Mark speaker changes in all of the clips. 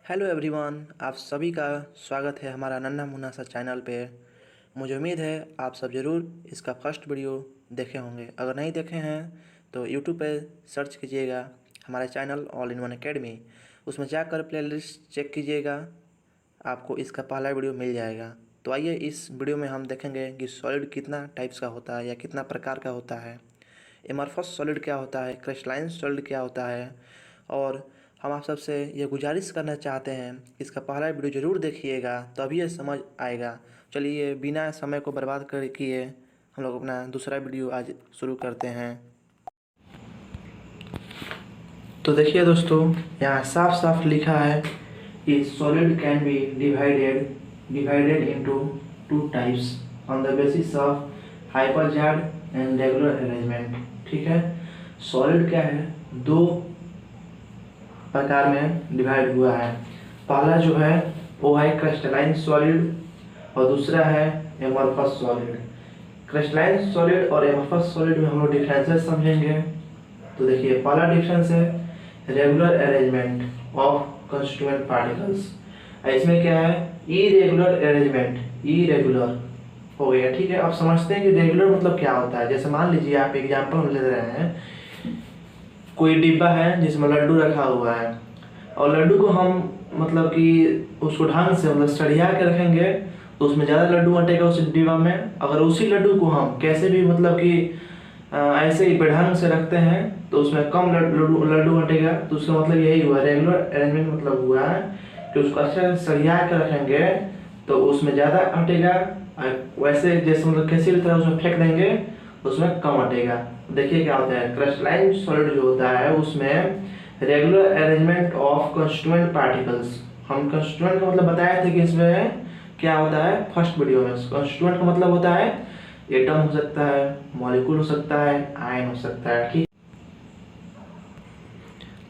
Speaker 1: Hello everyone, आप सभी का स्वागत है हमारा नन्हा मुन्ना सा चैनल पे। मुझे उम्मीद है आप सब ज़रूर इसका फर्स्ट वीडियो देखे होंगे। अगर नहीं देखे हैं तो यूट्यूब पे सर्च कीजिएगा हमारा channel all in one academy. उसमें जाकर प्लेलिस्ट चेक कीजिएगा, आपको इसका पहला वीडियो मिल जाएगा। तो आइए इस वीडियो में हम देखेंगे कि सॉलिड कितना टाइप्स का होता है या कितना प्रकार का होता है, एमरफस सॉलिड क्या होता है, क्रिस्टलाइन सॉलिड क्या होता है। और हम आप सबसे ये गुजारिश करना चाहते हैं, इसका पहला वीडियो ज़रूर देखिएगा, तभी ये समझ आएगा। चलिए बिना समय को बर्बाद कर किए हम लोग अपना दूसरा वीडियो आज शुरू करते हैं। तो देखिए दोस्तों, यहाँ साफ साफ लिखा है कि solid can be divided into two types on the basis of हाइपरजार्ड एंड रेगुलर अरेंजमेंट। ठीक है, सॉलिड क्या है, दो प्रकार में डिवाइड हुआ है। पहला जो है वो है क्रिस्टलाइन सॉलिड और दूसरा है एमरफस सॉलिड। क्रिस्टलाइन सॉलिड और एमरफस सॉलिड में हम लोग डिफरेंसेस समझेंगे। तो देखिए, पहला डिफरेंस है regular arrangement of constituent particles. इसमें क्या है, इरेगुलर अरेंजमेंट, इरेगुलर हो गया। ठीक है, आप समझते हैं कि रेगुलर मतलब क्या होता है। जैसे मान लीजिए आप एग्जाम्पल ले रहे हैं, कोई डिब्बा है जिसमें लड्डू रखा हुआ है और लड्डू को हम मतलब कि उसको ढंग से मतलब सरिया के रखेंगे तो उसमें ज़्यादा लड्डू अटेगा उस डिब्बा में। अगर उसी लड्डू को हम कैसे भी मतलब कि ऐसे ही बेढंग से रखते हैं तो उसमें कम लड्डू अटेगा। तो उसका मतलब यही हुआ, रेगुलर अरेंजमेंट मतलब हुआ है कि उसको अच्छा सरिया के रखेंगे तो उसमें ज़्यादा अटेगा, वैसे जैसे मतलब किसी भी तरह उसमें फेंक देंगे उसमें कम अटेगा। देखिए क्या होता है, क्रिस्टलाइन सॉलिड जो होता है उसमें regular arrangement of constituent particles. हम कंस्टिट्यूएंट का मतलब बताए थे कि इसमें क्या होता है फर्स्ट वीडियो में। कंस्टिट्यूएंट का मतलब होता है एटम हो सकता है, मॉलिक्यूल हो सकता है, आयन हो सकता है।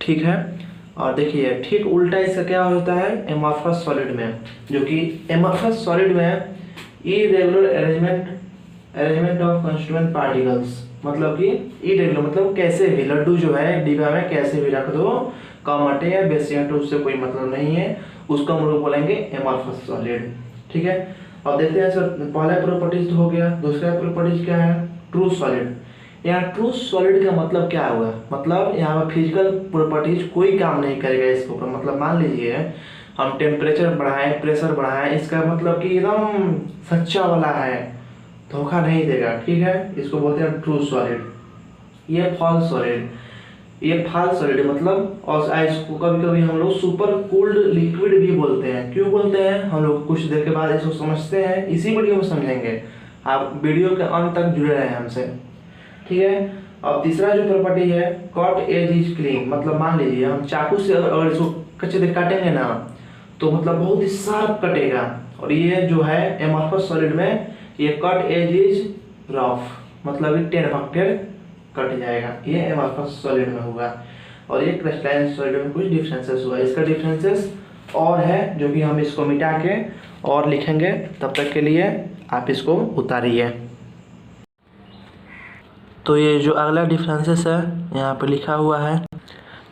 Speaker 1: ठीक है, और देखिए ठीक उल्टा इसका क्या होता है एमरफस सॉलिड में, जो कि एमरफस सॉलिड में irregular arrangement of constituent particles मतलब कि इरेगुलर मतलब कैसे भी लड्डू जो है डिब्बा में कैसे भी रख दो, कम अटे या बेसी अटे उससे कोई मतलब नहीं है, उसको हम लोग बोलेंगे एमरफस सॉलिड। ठीक है, अब देखते हैं सर, पहला प्रॉपर्टीज तो हो गया, दूसरा प्रॉपर्टीज क्या है ट्रू सॉलिड। यहाँ ट्रू सॉलिड का मतलब क्या हुआ, मतलब यहाँ पर फिजिकल प्रॉपर्टीज कोई काम नहीं करेगा इसके ऊपर। मतलब मान लीजिए हम टेम्परेचर बढ़ाएं, प्रेशर बढ़ाएं, इसका मतलब कि एकदम सच्चा वाला है, धोखा नहीं देगा। ठीक है, इसको बोलते हैं ट्रू सॉलिड। ये फॉल्स सॉलिड, ये फॉल्स सॉलिड मतलब, और इसको कभी कभी हम लोग सुपर कूल्ड लिक्विड भी बोलते हैं। क्यों बोलते हैं हम लोग कुछ देर के बाद इसको समझते हैं, इसी वीडियो में समझेंगे। आप वीडियो के अंत तक जुड़े रहे हमसे। ठीक है, अब तीसरा जो प्रॉपर्टी है कट एज इज क्लीन, मतलब मान लीजिए हम चाकू से अगर इसको कच्चे देख काटेंगे ना तो मतलब बहुत ही शार्प कटेगा। और ये जो है एमरफस सॉलिड में ये कट एज इज रफ, मतलब टेढ़ भक्कर कट जाएगा। ये एमरफस सॉलिड में होगा। और ये क्रिस्टलाइन सॉलिड में कुछ डिफरेंसेस हुआ, इसका डिफरेंसेस और है जो कि हम इसको मिटा के और लिखेंगे। तब तक के लिए आप इसको उतारिए। तो ये जो अगला डिफरेंसेस है यहाँ पे लिखा हुआ है,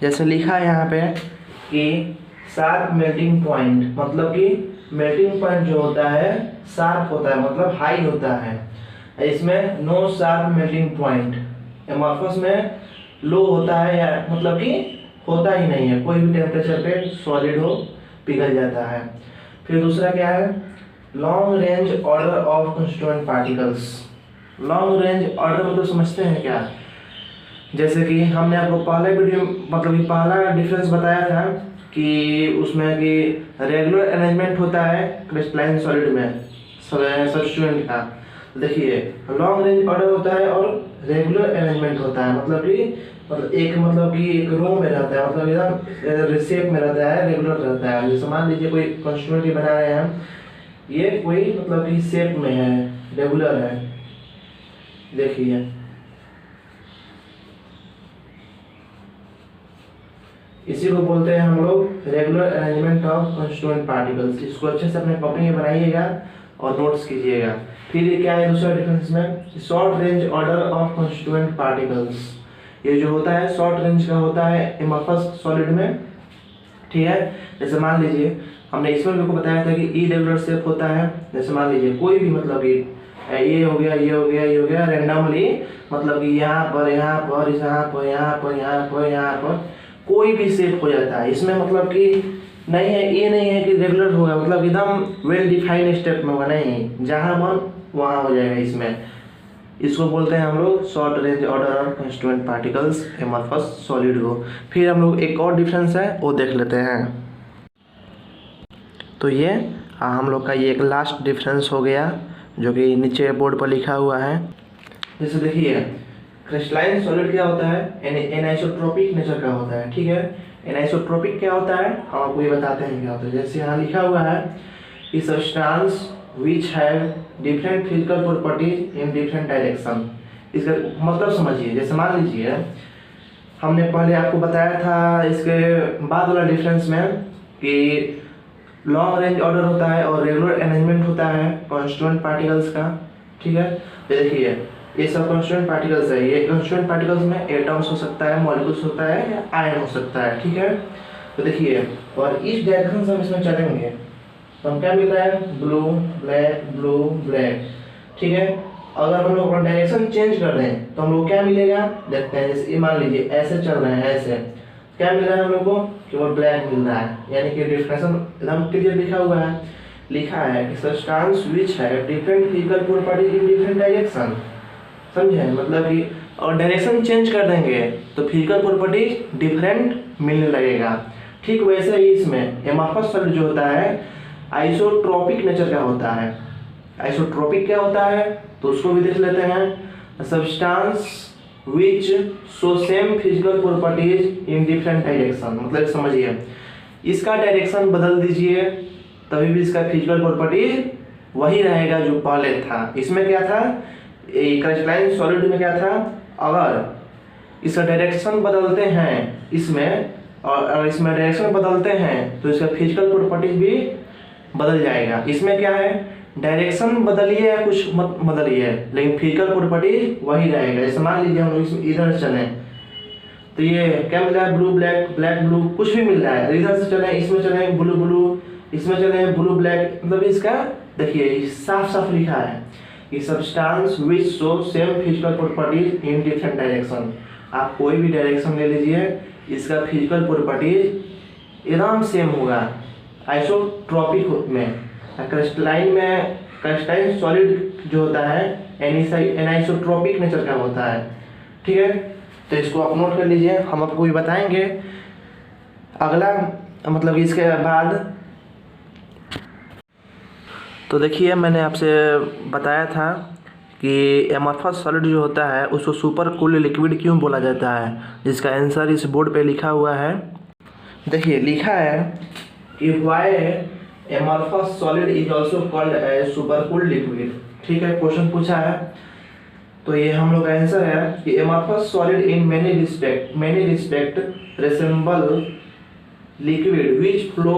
Speaker 1: जैसे लिखा है यहाँ पे कि शार्प मेल्टिंग पॉइंट, मतलब कि मेल्टिंग पॉइंट जो होता है शार्प होता है, मतलब हाई होता है। इसमें no sharp melting point, amorphous में लो होता है या मतलब कि होता ही नहीं है, कोई भी टेम्परेचर पे सॉलिड हो पिघल जाता है। फिर दूसरा क्या है long range order of constituent particles. Long range order मतलब समझते हैं क्या, जैसे कि हमने आपको पहले वीडियो मतलब कि पहला डिफरेंस बताया था कि उसमें कि रेगुलर अरेंजमेंट होता है क्रिस्टलाइन सॉलिड में सब्स्टिट्यूएंट का। देखिए लॉन्ग रेंज ऑर्डर होता है और रेगुलर अरेंजमेंट होता है, मतलब कि एक रो में रहता है, मतलब एकदम शेप में रहता है, रेगुलर रहता है। जैसे मान लीजिए कोई कंस्टिट्यूएंट बना रहे हैं हम, ये कोई मतलब कि शेप में है, रेगुलर है। देखिए इसी को बोलते हैं हम लोग regular arrangement of constituent particles. इसको अच्छे से अपने कॉपी में बनाइएगा और नोट्स कीजिएगा। फिर क्या है दूसरा डिफरेंस में short range order of constituent particles. ये जो होता है शॉर्ट रेंज का होता है एमरफस सॉलिड में, ठीक है। जैसे मान लीजिए हमने इसमें मेरे को बताया था कि इरेगुलर शेप होता है। जैसे मान लीजिए कोई भी मतलब कि ये हो गया, ये हो गया, ये हो गया, रैंडमली मतलब कि यहाँ पर, यहाँ पर, यहाँ पर, यहाँ पर, यहाँ पर, यहाँ पर कोई भी शेप हो जाता है। इसमें मतलब कि नहीं है, ये नहीं है कि रेगुलर होगा, मतलब एकदम वेल डिफाइंड स्टेप में होगा, नहीं, जहाँ मन वहाँ हो जाएगा। इसमें इसको बोलते हैं हम लोग शॉर्ट रेंज ऑर्डर और कंस्टिट्यूएंट पार्टिकल्स एमॉर्फस सॉलिड को। फिर हम लोग एक और डिफरेंस है वो देख लेते हैं। तो ये हम लोग का ये एक लास्ट डिफरेंस हो गया जो कि नीचे बोर्ड पर लिखा हुआ है। जैसे देखिए क्रिस्टलाइन सॉलिड क्या होता है, एनाइसोट्रोपिक नेचर का होता है। ठीक है, एनाइसोट्रोपिक क्या होता है हम आपको ये बताते हैं क्या होता है। जैसे यहाँ लिखा हुआ है कि substance which have different physical properties in different direction. इसका मतलब समझिए। जैसे मान लीजिए हमने पहले आपको बताया था इसके बाद वाला डिफरेंस में कि लॉन्ग रेंज ऑर्डर होता है और रेगुलर अरेंजमेंट होता है कॉन्स्टिट्यूएंट पार्टिकल्स का। ठीक है, तो देखिए ये सब कॉन्स्टिट्यूएंट पार्टिकल्स है। ये कॉन्स्टिट्यूएंट पार्टिकल्स में एटम्स हो सकता है, मॉलिक्यूल्स होता है या आयन हो सकता है। ठीक है, तो देखिए और इस डायरेक्शन से हम इसमें चलेंगे तो हम क्या मिल रहा है, ब्लू ब्लैक ब्लू ब्लैक। ठीक है, अगर हम लोग अपना डायरेक्शन चेंज कर दें तो हम लोग क्या मिलेगा देखते हैं। जैसे मान लीजिए ऐसे चल रहे हैं, ऐसे क्या मिल रहा है हम लोग को, केवल ब्लैक मिल रहा है, यानी कि डिफरेंशन एकदम क्लियर लिखा हुआ है। लिखा है कि सब्सटेंस विच है different physical properties in different direction. समझे, मतलब कि और डायरेक्शन चेंज कर देंगे तो फिजिकल प्रॉपर्टीज डिफरेंट मिलने लगेगा। ठीक वैसे ही इसमें एमॉर्फस सॉलिड जो होता है आइसोट्रोपिक नेचर का होता है। आइसोट्रोपिक क्या होता है तो उसको भी देख लेते हैं। Substance which show same physical properties in different direction, मतलब समझिए इसका डायरेक्शन बदल दीजिए तभी भी इसका फिजिकल प्रॉपर्टीज वही रहेगा जो पहले था। इसमें क्या था, क्रिस्टलाइन सॉलिड में क्या था, अगर इसका डायरेक्शन बदलते हैं इसमें और इसमें डायरेक्शन बदलते हैं तो इसका फिजिकल प्रॉपर्टीज भी बदल जाएगा। इसमें क्या है, डायरेक्शन बदलिए या कुछ मत बदलिए लेकिन फिजिकल प्रॉपर्टीज वही रहेगा। जैसे मान लीजिए हम लोग इधर चले तो ये क्या मिल रहा है, ब्लू ब्लैक ब्लैक ब्लू, कुछ भी मिल रहा है। इधर से चले इसमें चले ब्लू ब्लू, इसमें चले ब्लू ब्लैक, मतलब इसका देखिए साफ साफ लिखा है कि substance which show same physical properties in different direction. आप कोई भी डायरेक्शन ले लीजिए, इसका फिजिकल प्रॉपर्टीज एकदम सेम होगा आइसोट्रोपिक में। क्रिस्टलाइन में क्रिस्टलाइन सॉलिड जो होता है एनाइसोट्रोपिक नेचर का होता है। ठीक है, तो इसको आप नोट कर लीजिए, हम आपको भी बताएंगे अगला मतलब इसके बाद। तो देखिए मैंने आपसे बताया था कि एमॉर्फस सॉलिड जो होता है उसको सुपर कूल्ड लिक्विड क्यों बोला जाता है, जिसका आंसर इस बोर्ड पे लिखा हुआ है। देखिए लिखा है कि why amorphous solid is also called as super cooled liquid. ठीक है, क्वेश्चन पूछा है तो ये हम लोग का आंसर है कि amorphous solid in many respect resemble liquid which flow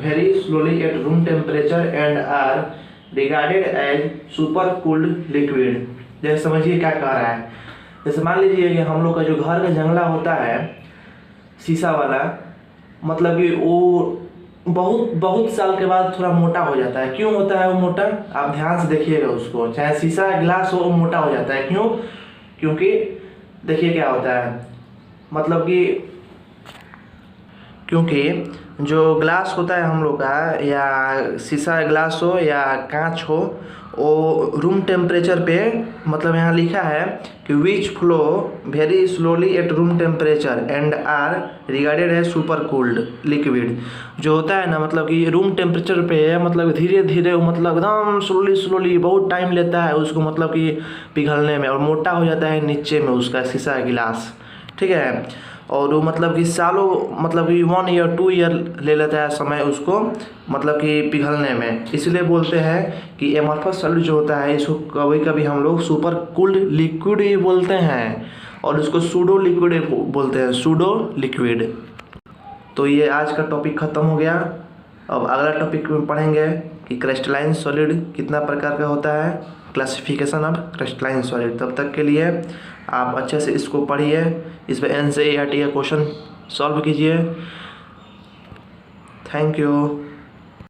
Speaker 1: very slowly at room temperature and are regarded as super cooled liquid. जैसे समझिए क्या कह रहा है। जैसे मान लीजिए कि हम लोग का जो घर का जंगला होता है शीशा वाला, मतलब कि वो बहुत साल के बाद थोड़ा मोटा हो जाता है। क्यों होता है वो मोटा, आप ध्यान से देखिएगा उसको, चाहे शीशा गिलास हो वो मोटा हो जाता है। क्यों, क्योंकि देखिए क्या होता है, मतलब कि क्योंकि जो ग्लास होता है हम लोग का, या शीशा ग्लास हो या कांच हो, वो रूम टेम्परेचर पे, मतलब यहाँ लिखा है कि which flow very slowly at room temperature and are regarded as super cooled liquid. जो होता है ना, मतलब कि रूम टेम्परेचर पे मतलब धीरे धीरे, मतलब एकदम स्लोली बहुत टाइम लेता है उसको मतलब कि पिघलने में, और मोटा हो जाता है नीचे में उसका शीशा गिलास। ठीक है, और वो मतलब कि सालों, मतलब कि 1 ईयर 2 ईयर ले लेता है समय उसको मतलब कि पिघलने में। इसलिए बोलते हैं कि एमॉर्फस सॉलिड जो होता है इसको कभी कभी हम लोग सुपर कूल्ड लिक्विड ही बोलते हैं, और उसको सूडो लिक्विड बोलते हैं, सूडो लिक्विड। तो ये आज का टॉपिक ख़त्म हो गया। अब अगला टॉपिक में पढ़ेंगे कि क्रिस्टलाइन सॉलिड कितना प्रकार का होता है, क्लासिफिकेशन ऑफ क्रिस्टलाइन सॉलिड। तब तक के लिए आप अच्छे से इसको पढ़िए, इस पर NCERT का क्वेश्चन सॉल्व कीजिए। Thank you.